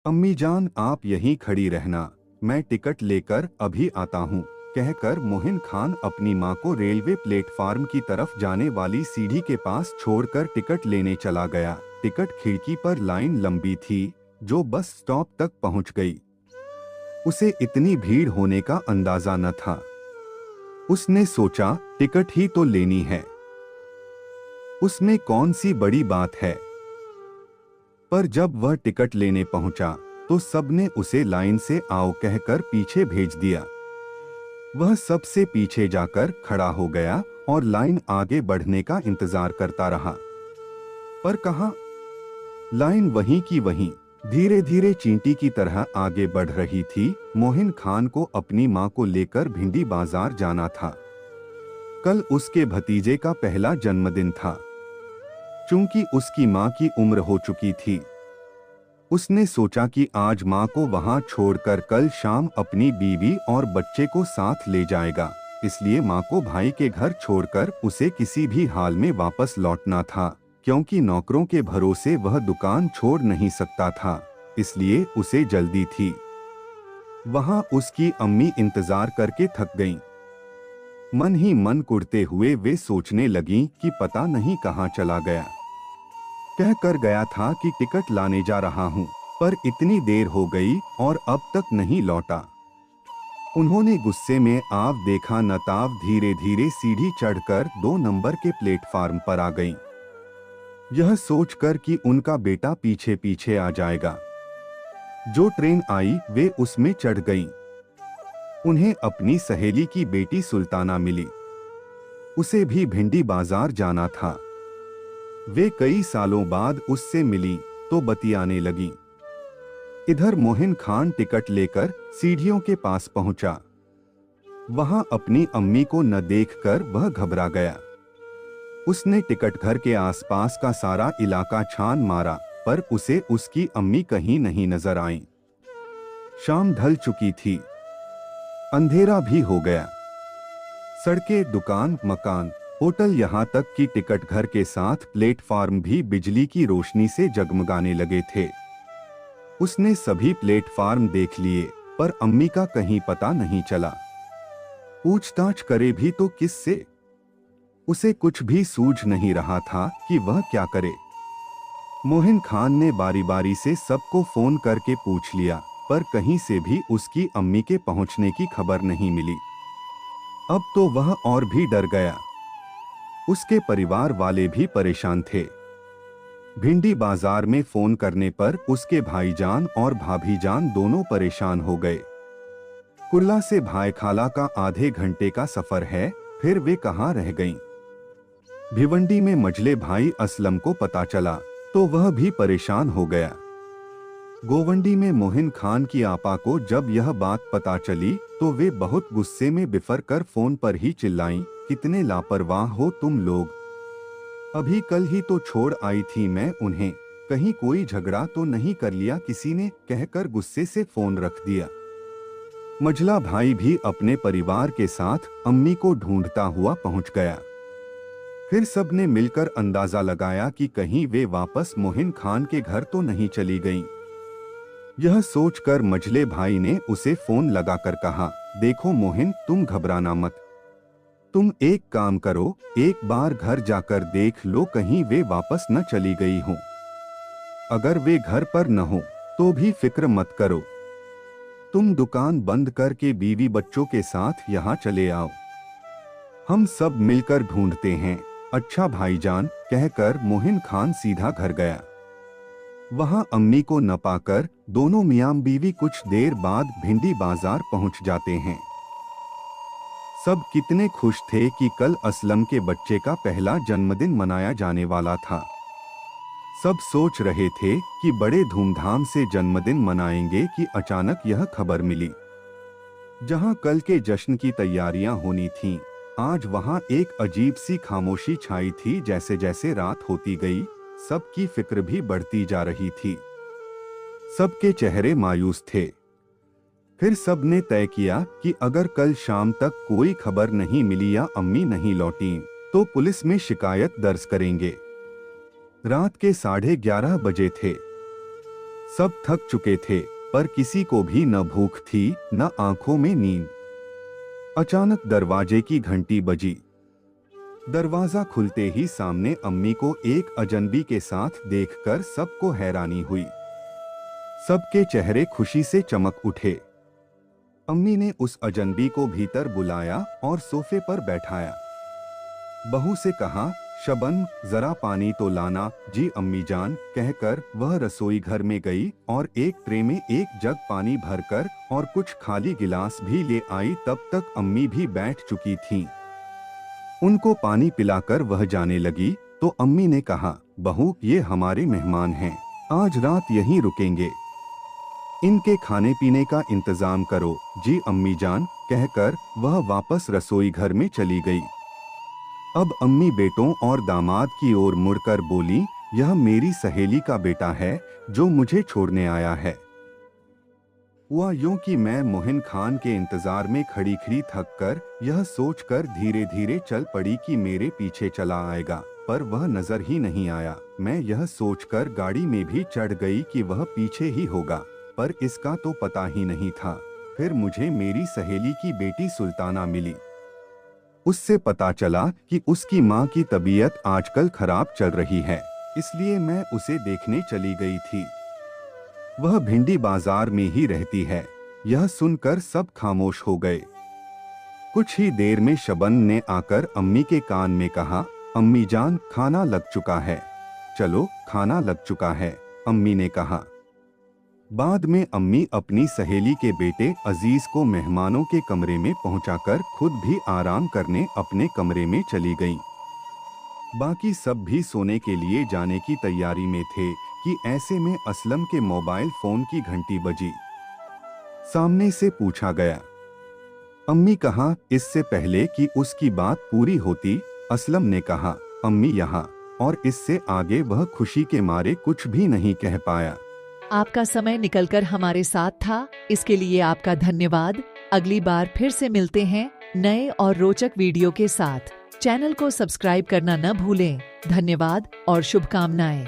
अम्मी जान आप यहीं खड़ी रहना, मैं टिकट लेकर अभी आता हूँ, कहकर मोहिन खान अपनी माँ को रेलवे प्लेटफार्म की तरफ जाने वाली सीढ़ी के पास छोड़कर टिकट लेने चला गया। टिकट खिड़की पर लाइन लंबी थी जो बस स्टॉप तक पहुँच गई। उसे इतनी भीड़ होने का अंदाजा न था। उसने सोचा टिकट ही तो लेनी है, उसमें कौन सी बड़ी बात है। पर जब वह टिकट लेने पहुंचा तो सबने उसे लाइन से आओ कहकर पीछे भेज दिया। वह सबसे पीछे जाकर खड़ा हो गया और लाइन आगे बढ़ने का इंतजार करता रहा। पर कहां, लाइन वहीं की वहीं धीरे धीरे चींटी की तरह आगे बढ़ रही थी। मोहिन खान को अपनी मां को लेकर भिंडी बाजार जाना था। कल उसके भतीजे का पहला जन्मदिन था। चूंकि उसकी मां की उम्र हो चुकी थी, उसने सोचा कि आज मां को वहां छोड़कर कल शाम अपनी बीवी और बच्चे को साथ ले जाएगा। इसलिए मां को भाई के घर छोड़कर उसे किसी भी हाल में वापस लौटना था, क्योंकि नौकरों के भरोसे वह दुकान छोड़ नहीं सकता था, इसलिए उसे जल्दी थी। वहां उसकी अम्मी इंतजार करके थक गईं। मन ही मन कुढ़ते हुए वे सोचने लगीं कि पता नहीं कहां चला गया। कह कर गया था कि टिकट लाने जा रहा हूं, पर इतनी देर हो गई और अब तक नहीं लौटा। उन्होंने गुस्से में आव देखा न ताव धीरे धीरे सीढ़ी चढ़कर 2 नंबर के प्लेटफार्म पर आ गईं। यह सोचकर कि उनका बेटा पीछे पीछे आ जाएगा। जो ट्रेन आई वे उसमें चढ़ गईं। उन्हें अपनी सहेली की बेटी सुल्ताना मिली। उसे भी भिंडी बाजार जाना था। वे कई सालों बाद उससे मिली तो बतियाने लगी। इधर मोहिन खान टिकट लेकर सीढ़ियों के पास पहुंचा। वहां अपनी अम्मी को न देखकर वह घबरा गया। उसने टिकट घर के आसपास का सारा इलाका छान मारा, पर उसे उसकी अम्मी कहीं नहीं नजर आईं। शाम ढल चुकी थी, अंधेरा भी हो गया। सड़कें, दुकान, मकान, होटल, यहाँ तक कि टिकट घर के साथ प्लेटफार्म भी बिजली की रोशनी से जगमगाने लगे थे। उसने सभी प्लेटफार्म देख लिए, पर अम्मी का कहीं पता नहीं चला। पूछताछ करे भी तो किससे? उसे कुछ भी सूझ नहीं रहा था कि वह क्या करे। मोहिन खान ने बारी बारी से सबको फोन करके पूछ लिया, पर कहीं से भी उसकी अम्मी के पहुंचने की खबर नहीं मिली। अब तो वह और भी डर गया। उसके परिवार वाले भी परेशान थे। भिंडी बाजार में फोन करने पर उसके भाईजान और भाभीजान दोनों परेशान हो गए। कुर्ला से भाई खाला का आधे घंटे का सफर है, फिर वे कहां रह गईं? भिवंडी में मझले भाई असलम को पता चला तो वह भी परेशान हो गया। गोवंडी में मोहिन खान की आपा को जब यह बात पता चली तो वे बहुत गुस्से में बिफर कर फोन पर ही चिल्लाईं, कितने लापरवाह हो तुम लोग, अभी कल ही तो छोड़ आई थी मैं उन्हें, कहीं कोई झगड़ा तो नहीं कर लिया किसी ने, कहकर गुस्से से फोन रख दिया। मझला भाई भी अपने परिवार के साथ अम्मी को ढूंढता हुआ पहुंच गया। फिर सबने मिलकर अंदाजा लगाया कि कहीं वे वापस मोहिन खान के घर तो नहीं चली गईं। यह सोचकर मझले भाई ने उसे फोन लगाकर कहा, देखो मोहिन, तुम घबराना मत, तुम एक काम करो, एक बार घर जाकर देख लो कहीं वे वापस न चली गई हो। अगर वे घर पर न हो तो भी फिक्र मत करो, तुम दुकान बंद करके बीवी बच्चों के साथ यहाँ चले आओ, हम सब मिलकर ढूंढते हैं। अच्छा भाईजान, कहकर मोहिन खान सीधा घर गया। वहां अम्मी को न पाकर दोनों मियां बीवी कुछ देर बाद भिंडी बाजार पहुंच जाते हैं। सब कितने खुश थे कि कल असलम के बच्चे का पहला जन्मदिन मनाया जाने वाला था। सब सोच रहे थे कि बड़े धूमधाम से जन्मदिन मनाएंगे कि अचानक यह खबर मिली। जहां कल के जश्न की तैयारियां होनी थीं, आज वहां एक अजीब सी खामोशी छाई थी। जैसे जैसे रात होती गई, सबकी फिक्र भी बढ़ती जा रही थी। सबके चेहरे मायूस थे। फिर सबने तय किया कि अगर कल शाम तक कोई खबर नहीं मिली या अम्मी नहीं लौटी तो पुलिस में शिकायत दर्ज करेंगे। रात के 11:30 बजे थे। सब थक चुके थे, पर किसी को भी न भूख थी न आंखों में नींद। अचानक दरवाजे की घंटी बजी। दरवाजा खुलते ही सामने अम्मी को एक अजनबी के साथ देखकर सबको हैरानी हुई। सबके चेहरे खुशी से चमक उठे। अम्मी ने उस अजनबी को भीतर बुलाया और सोफे पर बैठाया। बहू से कहा, शबन जरा पानी तो लाना। जी अम्मी जान, कहकर वह रसोई घर में गई और एक ट्रे में एक जग पानी भरकर और कुछ खाली गिलास भी ले आई। तब तक अम्मी भी बैठ चुकी थीं। उनको पानी पिलाकर वह जाने लगी तो अम्मी ने कहा, बहू ये हमारे मेहमान हैं, आज रात यहीं रुकेंगे, इनके खाने पीने का इंतजाम करो। जी अम्मी जान, कहकर वह वापस रसोई घर में चली गई। अब अम्मी बेटों और दामाद की ओर मुड़कर बोली, यह मेरी सहेली का बेटा है जो मुझे छोड़ने आया है। हुआ यूं कि मैं मोहिन खान के इंतजार में खड़ी खड़ी थक कर यह सोचकर धीरे धीरे चल पड़ी कि मेरे पीछे चला आएगा, पर वह नजर ही नहीं आया। मैं यह सोचकर गाड़ी में भी चढ़ गई कि वह पीछे ही होगा, पर इसका तो पता ही नहीं था। फिर मुझे मेरी सहेली की बेटी सुल्ताना मिली। उससे पता चला कि उसकी माँ की तबीयत आजकल खराब चल रही है, इसलिए मैं उसे देखने चली गई थी। वह भिंडी बाजार में ही रहती है। यह सुनकर सब खामोश हो गए। कुछ ही देर में शबन ने आकर अम्मी के कान में कहा, अम्मी जान खाना लग चुका है, चलो खाना लग चुका है, अम्मी ने कहा। बाद में अम्मी अपनी सहेली के बेटे अजीज को मेहमानों के कमरे में पहुंचाकर खुद भी आराम करने अपने कमरे में चली गईं। बाकी सब भी सोने के लिए जाने की तैयारी में थे कि ऐसे में असलम के मोबाइल फोन की घंटी बजी। सामने से पूछा गया, अम्मी कहाँ? इससे पहले कि उसकी बात पूरी होती असलम ने कहा, अम्मी यहाँ, और इससे आगे वह खुशी के मारे कुछ भी नहीं कह पाया। आपका समय निकलकर हमारे साथ था, इसके लिए आपका धन्यवाद। अगली बार फिर से मिलते हैं नए और रोचक वीडियो के साथ। चैनल को सब्सक्राइब करना न भूलें। धन्यवाद और शुभकामनाएं।